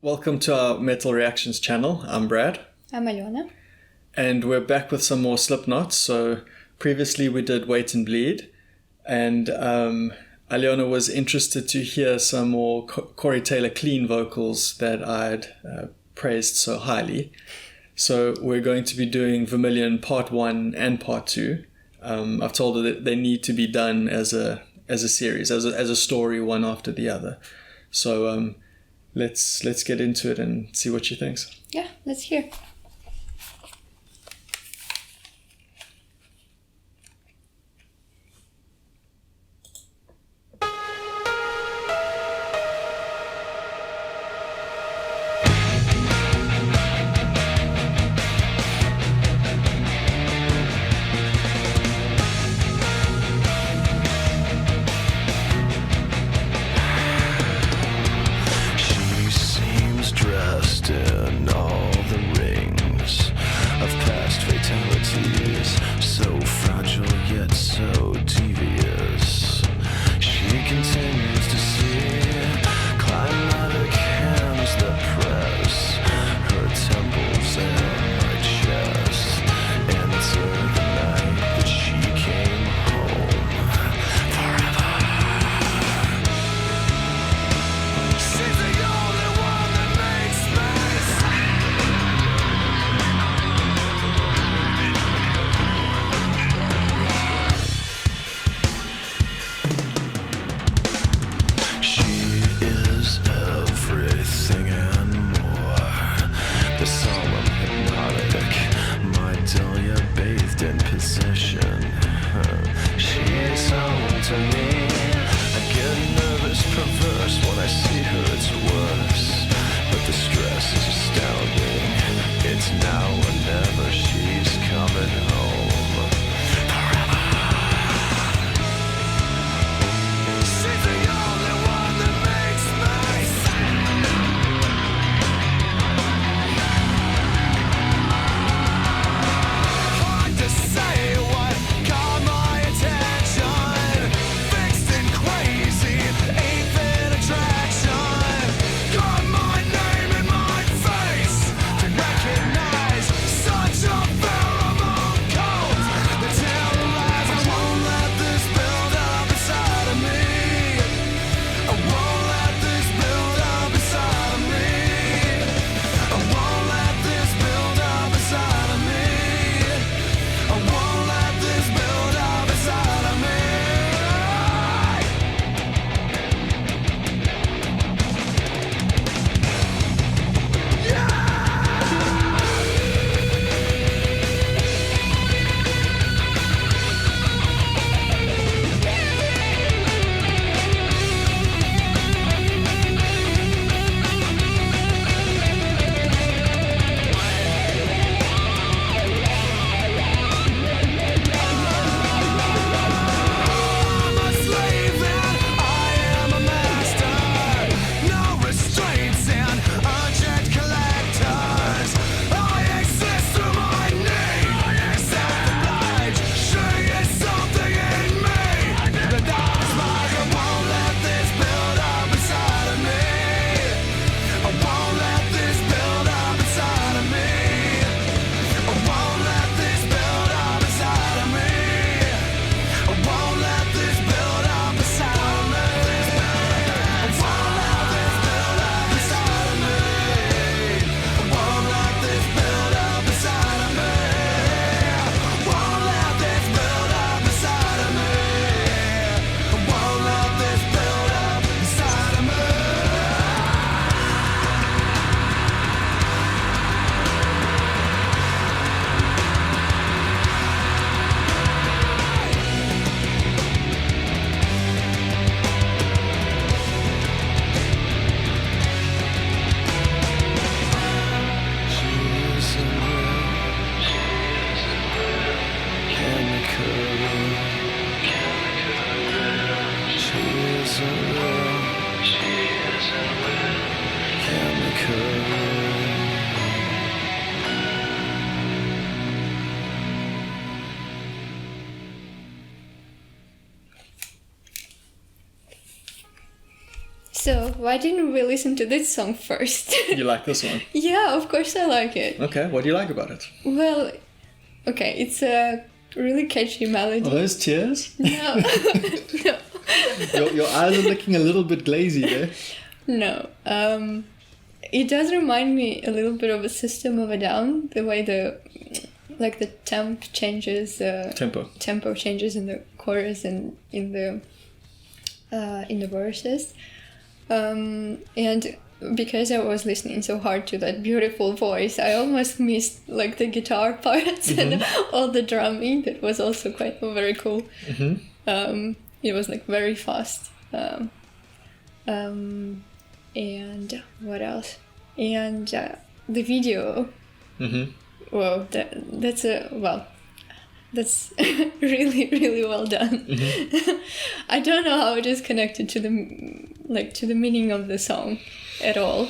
Welcome to our Metal Reactions channel. I'm Brad. I'm Alena. And we're back with some more Slipknot. So previously we did Wait and Bleed. And Alena was interested to hear some more Corey Taylor clean vocals that I'd praised so highly. So we're going to be doing Vermilion Part 1 and Part 2. I've told her that they need to be done as a series, as a story, one after the other. So let's get into it and see what she thinks. Yeah, let's hear. She seems dressed in all the rings. So why didn't we listen to this song first? You like this one? Yeah, of course I like it. Okay, what do you like about it? Well, okay, it's a really catchy melody. Are those tears? No, no, Your eyes are looking a little bit glazy there. no. It does remind me a little bit of a System of a Down, the way the tempo changes. Tempo changes in the chorus and in the verses. And because I was listening so hard to that beautiful voice, I almost missed like the guitar parts and all the drumming. That was also quite very cool. It was like very fast. And what else? And the video. Whoa, that's really, really well done. I don't know how it is connected to the meaning of the song at all.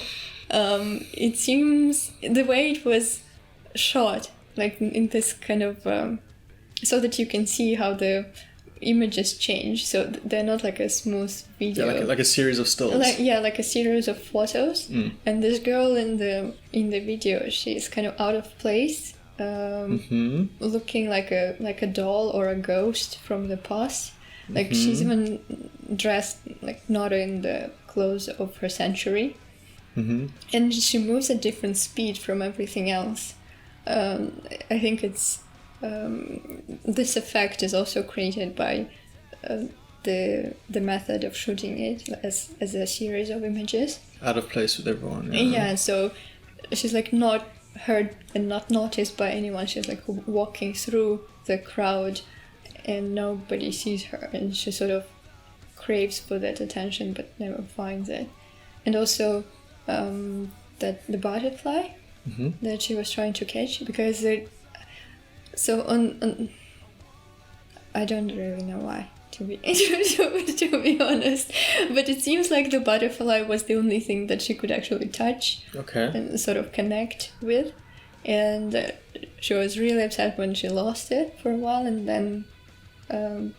It seems the way it was shot, like in this kind of so that you can see how the images change. So they're not like a smooth video. Yeah, like a series of stills. Like a series of photos. And this girl in the video, she's kind of out of place. Looking like a doll or a ghost from the past. Like she's even dressed like not in the clothes of her century. And she moves at different speed from everything else. I think it's this effect is also created by the method of shooting it as a series of images. Out of place with everyone. Yeah, so she's like not heard and not noticed by anyone. She's like walking through the crowd and nobody sees her, and she sort of craves for that attention but never finds it. And also that the butterfly that she was trying to catch, because on I don't really know why, to be honest, but it seems like the butterfly was the only thing that she could actually touch and sort of connect with, and she was really upset when she lost it for a while, and then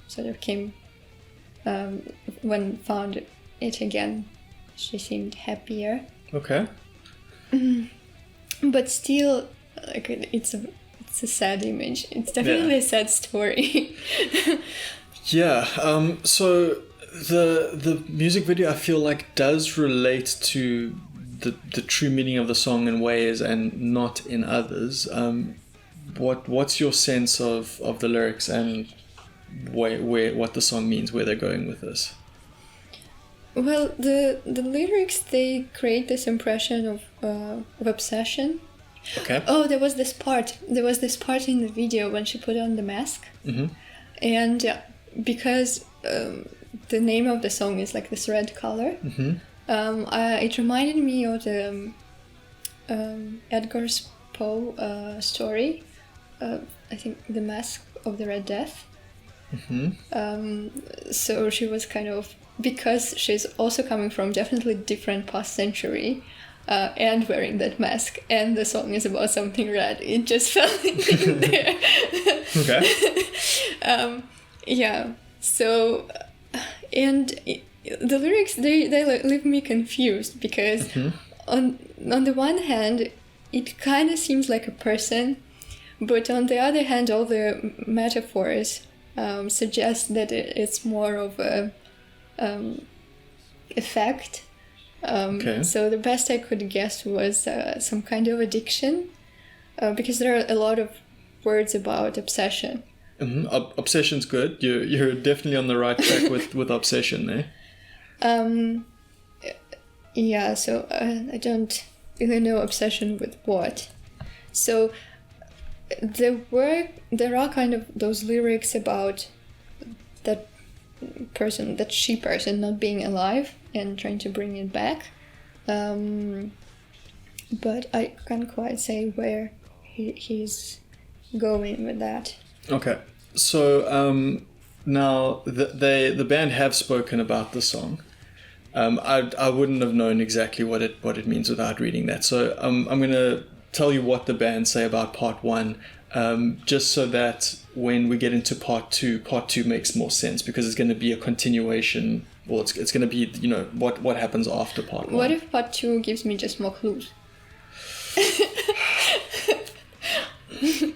sort of came when found it again, she seemed happier. But still, like it's a sad image. It's definitely a sad story. So the music video, I feel like, does relate to the true meaning of the song in ways and not in others. What's your sense of the lyrics and where what the song means, where they're going with this? Well, the lyrics, they create this impression of obsession. Oh, there was this part in the video when she put on the mask. And because the name of the song is like this red color, it reminded me of the Edgar Poe story, I think The Mask of the Red Death. So she was kind of, because she's also coming from definitely different past century, and wearing that mask, and the song is about something red, it just fell in there. So and the lyrics, they leave me confused, because on the one hand it kind of seems like a person, but on the other hand all the metaphors suggest that it's more of a effect. So the best I could guess was some kind of addiction, because there are a lot of words about obsession. Obsession's good. You're definitely on the right track with obsession there. So I don't really know obsession with what. So there are kind of those lyrics about that person, that she person not being alive and trying to bring it back, but I can't quite say where he's going with that. So now the band have spoken about the song. I wouldn't have known exactly what it means without reading that. So I'm going to tell you what the band say about part one, just so that when we get into part two makes more sense, because it's going to be a continuation or it's going to be, you know, what happens after part 1. What if part 2 gives me just more clues?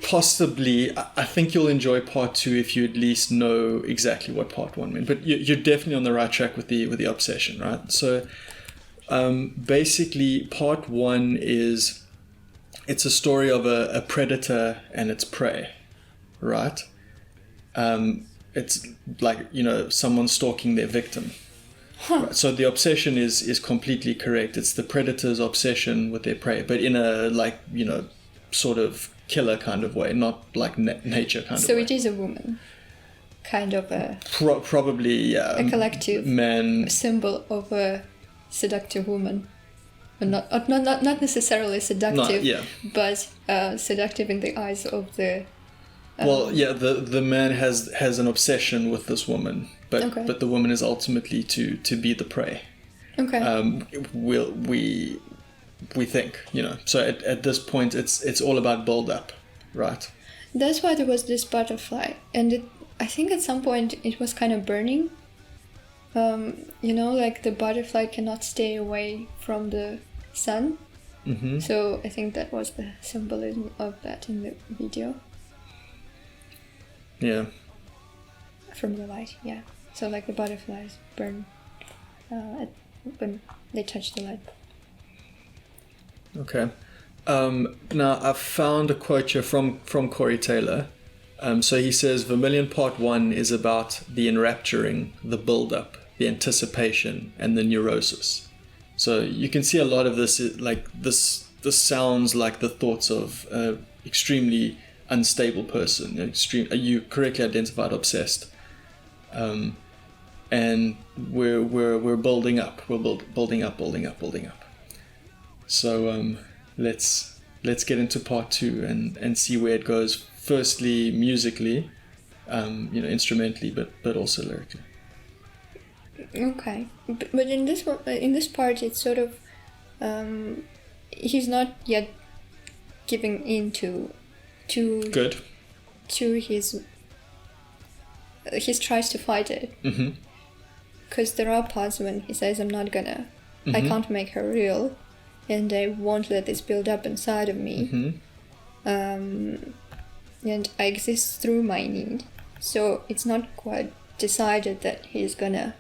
Possibly. I think you'll enjoy part 2 if you at least know exactly what part 1 meant. But you're definitely on the right track with the obsession, right? So basically, part 1 it's a story of a predator and its prey, right? It's like, you know, someone stalking their victim. Right? So the obsession is completely correct. It's the predator's obsession with their prey, but in a, like, you know, sort of killer kind of way, not like nature kind of way. So it is a woman, kind of a probably, yeah, a collective man symbol of a seductive woman, but not necessarily seductive, but seductive in the eyes of the. Well, yeah, the man has an obsession with this woman, but the woman is ultimately to be the prey. Okay. We think, you know. So at this point, it's all about build up, right? That's why there was this butterfly, and I think at some point it was kind of burning. You know, like the butterfly cannot stay away from the sun. Mm-hmm. So I think that was the symbolism of that in the video. Yeah. From the light, yeah. So like the butterflies burn when they touch the light. Okay. Now I've found a quote here from Corey Taylor. So he says, Vermilion Part 1 is about the enrapturing, the build-up, the anticipation, and the neurosis. So you can see a lot of this, like this sounds like the thoughts of an extremely unstable person. You correctly identified obsessed. And we're building up. We're building up. So let's get into part 2 and see where it goes. Firstly, musically, you know, instrumentally, but also lyrically. Okay, but in this part, it's sort of he's not yet giving in to good to his tries to fight it. Mm-hmm. Because there are parts when he says, "I'm not gonna, I can't make her real, and I won't let this build up inside of me." Mm-hmm. And I exist through my need. So it's not quite decided that he's gonna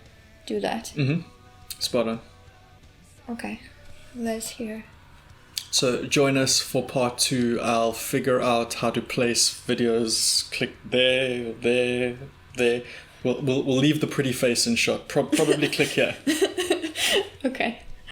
do that. Mm-hmm. Spot on. Okay, let's hear. So join us for part 2. I'll figure out how to place videos. Click there. We'll leave the pretty face in shot. Probably click here. Okay.